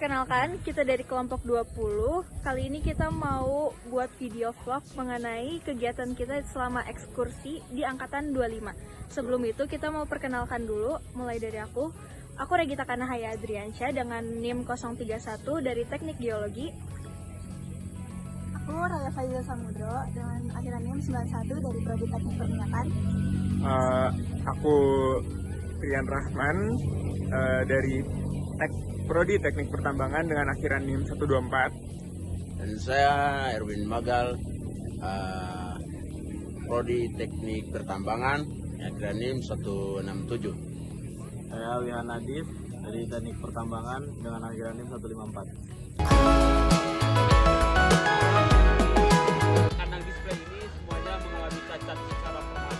Perkenalkan, kita dari kelompok 20. Kali ini kita mau buat video vlog mengenai kegiatan kita selama ekskursi di angkatan 25. Sebelum itu kita mau perkenalkan dulu, mulai dari aku. Aku Regita Kanahaya Adriansyah dengan NIM 031 dari Teknik Geologi. Aku Raya Faiza Samudro dengan akhiran NIM 91 dari Prodi Teknik Perminyakan. Aku Rian Rahman dari Prodi Teknik Pertambangan dengan akhiran NIM 124. Dan saya Erwin Magal, Prodi Teknik Pertambangan, akhiran NIM 167. Saya Wihan Nadif dari Teknik Pertambangan dengan akhiran NIM 154. Kandang display ini semuanya mengalami cacat secara formal.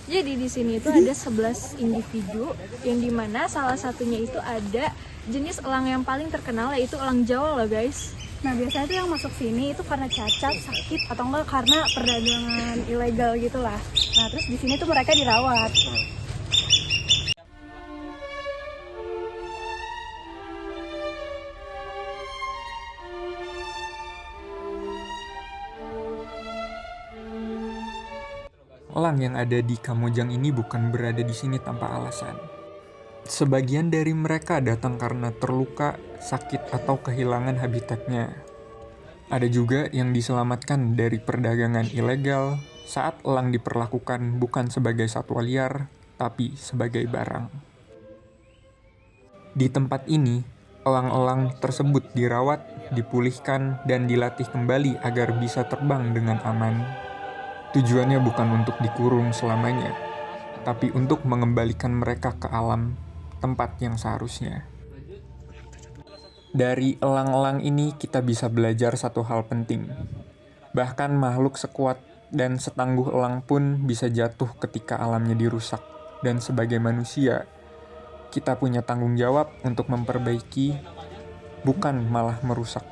Jadi di sini itu ada 11 individu yang dimana salah satunya itu ada jenis elang yang paling terkenal yaitu elang Jawa loh guys. Nah, biasanya tuh yang masuk sini itu karena cacat, sakit, atau enggak karena perdagangan ilegal gitulah. Nah, terus di sini tuh mereka dirawat. Elang yang ada di Kamojang ini bukan berada di sini tanpa alasan. Sebagian dari mereka datang karena terluka, sakit, atau kehilangan habitatnya. Ada juga yang diselamatkan dari perdagangan ilegal saat elang diperlakukan bukan sebagai satwa liar, tapi sebagai barang. Di tempat ini, elang-elang tersebut dirawat, dipulihkan, dan dilatih kembali agar bisa terbang dengan aman. Tujuannya bukan untuk dikurung selamanya, tapi untuk mengembalikan mereka ke alam, tempat yang seharusnya. Dari elang-elang ini kita bisa belajar satu hal penting. Bahkan makhluk sekuat dan setangguh elang pun bisa jatuh ketika alamnya dirusak. Dan sebagai manusia, kita punya tanggung jawab untuk memperbaiki, bukan malah merusak.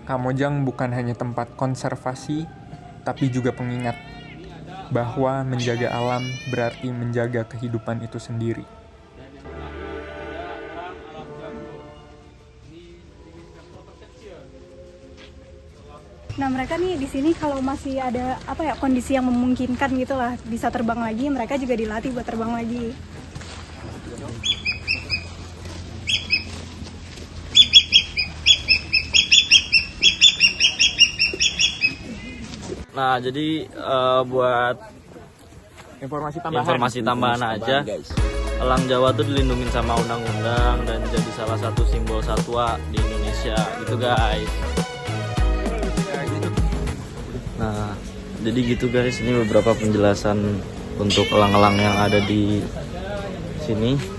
Kamojang bukan hanya tempat konservasi, tapi juga pengingat bahwa menjaga alam berarti menjaga kehidupan itu sendiri. Nah, mereka nih di sini kalau masih ada kondisi yang memungkinkan gitulah bisa terbang lagi, mereka juga dilatih buat terbang lagi. Nah, jadi buat Informasi tambahan aja, elang Jawa tuh dilindungin sama undang-undang dan jadi salah satu simbol satwa di Indonesia gitu guys. Nah, jadi gitu guys, ini beberapa penjelasan untuk elang-elang yang ada di sini.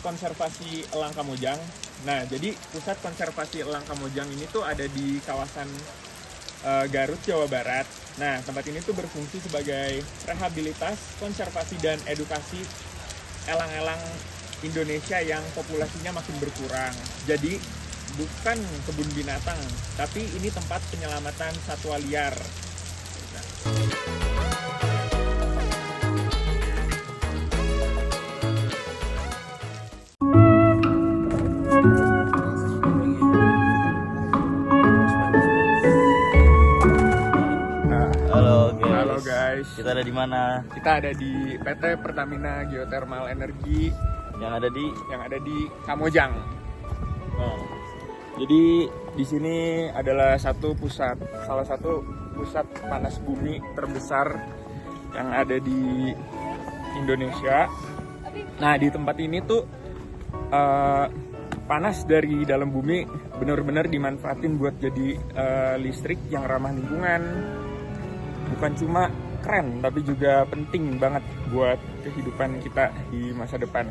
Konservasi Elang Kamojang. Nah, jadi pusat konservasi Elang Kamojang ini tuh ada di kawasan Garut, Jawa Barat. Nah, tempat ini tuh berfungsi sebagai rehabilitas, konservasi, dan edukasi elang-elang Indonesia yang populasinya makin berkurang. Jadi, bukan kebun binatang, tapi ini tempat penyelamatan satwa liar. Nah. Halo guys. Kita ada di mana? Kita ada di PT Pertamina Geothermal Energi Yang ada di Kamojang. Nah, jadi di sini adalah salah satu pusat panas bumi terbesar yang ada di Indonesia. Nah, di tempat ini tuh panas dari dalam bumi benar-benar dimanfaatin buat jadi listrik yang ramah lingkungan. Bukan cuma keren, tapi juga penting banget buat kehidupan kita di masa depan.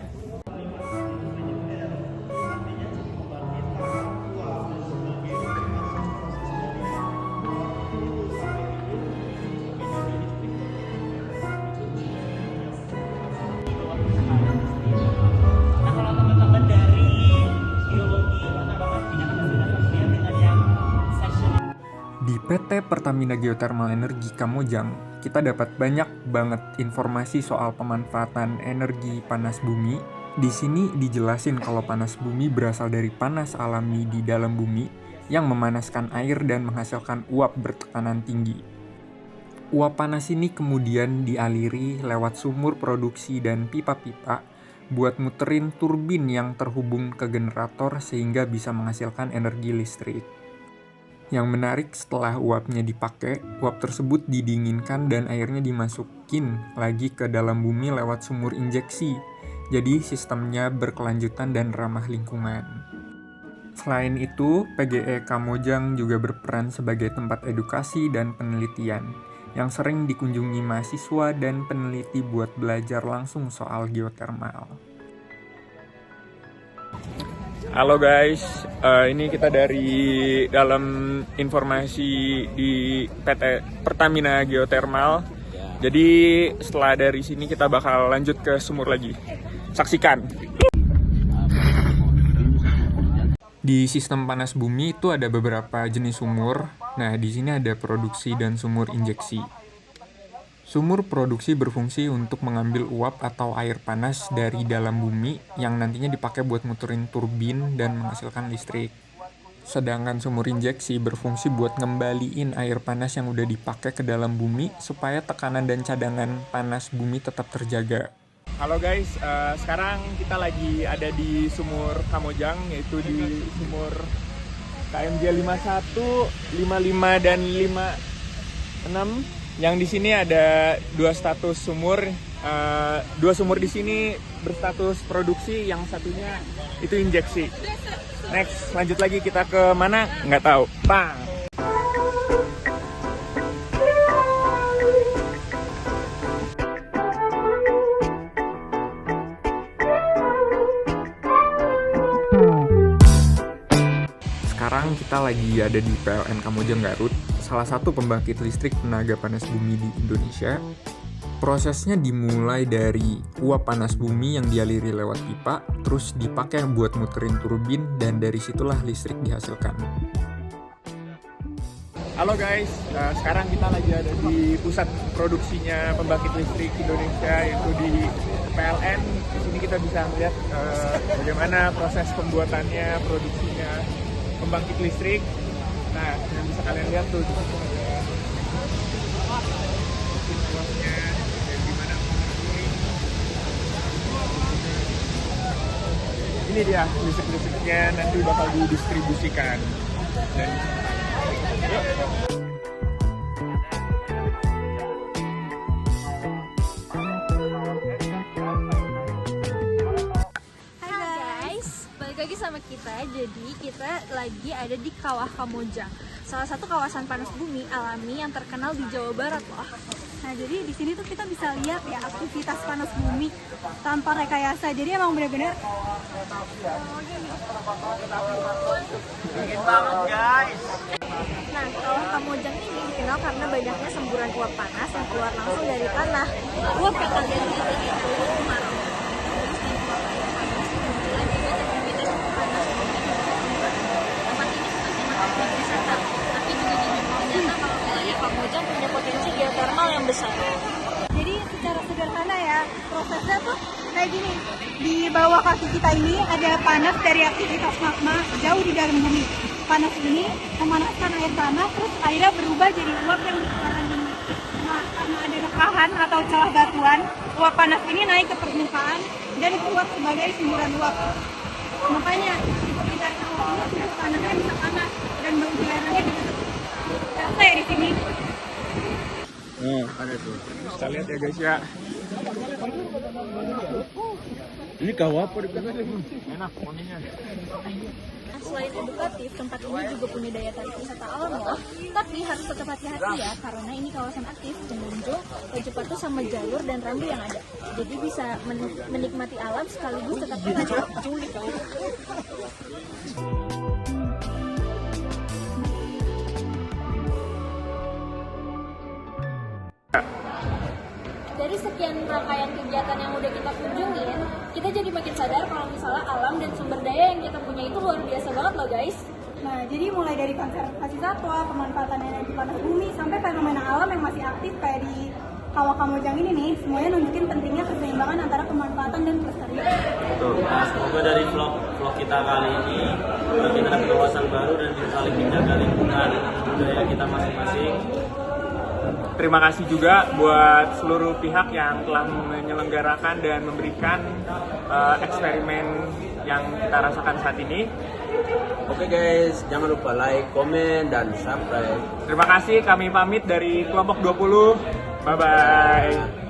Di PT Pertamina Geothermal Energi Kamojang, kita dapat banyak banget informasi soal pemanfaatan energi panas bumi. Di sini dijelasin kalau panas bumi berasal dari panas alami di dalam bumi yang memanaskan air dan menghasilkan uap bertekanan tinggi. Uap panas ini kemudian dialiri lewat sumur produksi dan pipa-pipa buat muterin turbin yang terhubung ke generator sehingga bisa menghasilkan energi listrik. Yang menarik, setelah uapnya dipakai, uap tersebut didinginkan dan airnya dimasukin lagi ke dalam bumi lewat sumur injeksi. Jadi sistemnya berkelanjutan dan ramah lingkungan. Selain itu, PGE Kamojang juga berperan sebagai tempat edukasi dan penelitian yang sering dikunjungi mahasiswa dan peneliti buat belajar langsung soal geotermal. Halo guys, ini kita dari dalam informasi di PT Pertamina Geothermal. Jadi setelah dari sini kita bakal lanjut ke sumur lagi. Saksikan. Di sistem panas bumi itu ada beberapa jenis sumur. Nah, di sini ada produksi dan sumur injeksi. Sumur produksi berfungsi untuk mengambil uap atau air panas dari dalam bumi yang nantinya dipakai buat muterin turbin dan menghasilkan listrik. Sedangkan sumur injeksi berfungsi buat ngembaliin air panas yang udah dipakai ke dalam bumi supaya tekanan dan cadangan panas bumi tetap terjaga. Halo guys, sekarang kita lagi ada di sumur Kamojang, yaitu di sumur KMJ 51, 55, dan 56. Yang di sini ada dua status sumur, dua sumur di sini berstatus produksi, yang satunya itu injeksi. Next, lanjut lagi kita ke mana? Nggak tahu. Bang. Sekarang kita lagi ada di PLN Kamojang Garut, salah satu pembangkit listrik tenaga panas bumi di Indonesia. Prosesnya dimulai dari uap panas bumi yang dialiri lewat pipa, terus dipakai buat muterin turbin, dan dari situlah listrik dihasilkan. Halo guys, sekarang kita lagi ada di pusat produksinya pembangkit listrik Indonesia, yaitu di PLN. Di sini kita bisa melihat bagaimana proses pembuatannya, produksinya pembangkit listrik. Nah, yang bisa kalian lihat tuh di situ ada situasinya dan gimana ini dia listrik-listriknya nanti bakal didistribusikan. Dan yuk. Lagi sama kita, jadi kita lagi ada di Kawah Kamojang, salah satu kawasan panas bumi alami yang terkenal di Jawa Barat loh. Nah, jadi di sini tuh kita bisa lihat ya aktivitas panas bumi tanpa rekayasa. Jadi emang benar-benar Dingin banget guys. Nah, Kawah Kamojang ini dikenal karena banyaknya semburan uap panas yang keluar langsung dari tanah. Uap yang kalian lihat ini itu kemarau. Kamojang punya potensi geotermal yang besar. Jadi secara sederhana ya, prosesnya tuh kayak gini. Di bawah kaki kita ini ada panas dari aktivitas magma jauh di dalam bumi. Panas ini memanaskan air tanah, terus airnya berubah jadi uap yang dikeluarkan bumi. Nah, karena ada rekahan atau celah batuan, uap panas ini naik ke permukaan dan keluar sebagai semburan uap. Makanya di sekitar kawah ini suhu tanahnya bisa panas dan bau udaranya bisa terasa ya di sini. Ada tuh. Kita lihat ya guys ya. Ini kau apa di Enak wanginya. Nah, selain edukatif, tempat ini juga punya daya tarik wisata alam loh. Tapi harus tetap hati-hati ya, karena ini kawasan aktif, pengunjung wajib patuh sama jalur dan rambu yang ada. Jadi bisa menikmati alam sekaligus tetap tenang. Dari sekian rangkaian kegiatan yang udah kita kunjungin, kita jadi makin sadar kalau misalnya alam dan sumber daya yang kita punya itu luar biasa banget loh guys. Nah, jadi mulai dari konservasi satwa, pemanfaatan energi panas bumi, sampai fenomena alam yang masih aktif kayak di Kawah Kamojang ini nih, semuanya nunjukin pentingnya keseimbangan antara pemanfaatan dan pelestarian. Betul. Nah, semoga dari vlog kita kali ini kita dapat wawasan baru dan bisa saling menjaga lingkungan budaya kita masing-masing. Terima kasih juga buat seluruh pihak yang telah menyelenggarakan dan memberikan eksperimen yang kita rasakan saat ini. Oke guys, jangan lupa like, komen, dan subscribe. Terima kasih, kami pamit dari kelompok 20. Bye-bye.